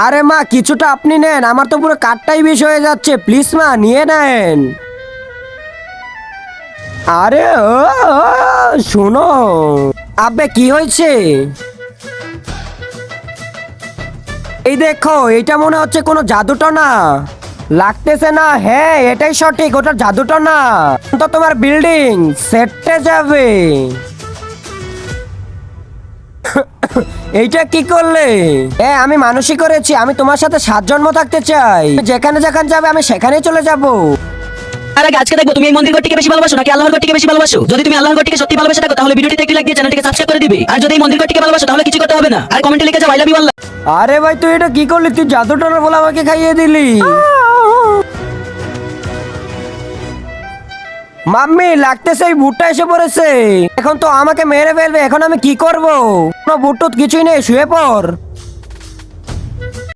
আরে মা কিছুটা আপনি নেন, আমার তো পুরো কার্ডটাই বিষ হয়ে যাচ্ছে, প্লিজ মা নিয়ে নেন। আরে শোনো আব্বে কি হয়েছে? এই দেখো এটা মনে হচ্ছে কোনো জাদুটনা লাগতেছে না। হ্যাঁ এটাই সঠিক, ওটা জাদুটনা। তো তোমার বিল্ডিং সেটে যাবে। এইটা কি করলে? আমি মানুষই করেছি, আমি তোমার সাথে 7 জন্ম থাকতে চাই, যেখানে যেখানে যাবে আমি সেখানেই চলে যাব। আর আগে আজকে দেখবো তুমি এই মন্দির ঘরটিকে বেশি ভালোবাসো নাকি আল্লাহর ঘরটিকে বেশি ভালোবাসো। যদি তুমি আল্লাহর ঘরটিকে সত্যি ভালোবাসে থাকো তাহলে ভিডিওটিতে একটি লাইক দিয়ে চ্যানেলটিকে সাবস্ক্রাইব করে দিবে। আর যদি এই মন্দির ঘরটিকে ভালোবাসো তাহলে কিছু করতে হবে না, আর কমেন্টে লিখে যাও আই লাভ ইউ আল্লাহ। আরে ভাই তুই এটা কি করলি? তুই জাদুটনা বলে আমাকে খাইয়ে দিলি। মাম্মি লাগতেছে এই ভুট্টা এসে পড়েছে, এখন তো আমাকে মেরে ফেলবে, এখন আমি কি করব? কোনো ভুট্টুত কিছুই নেই, শুয়ে পড়।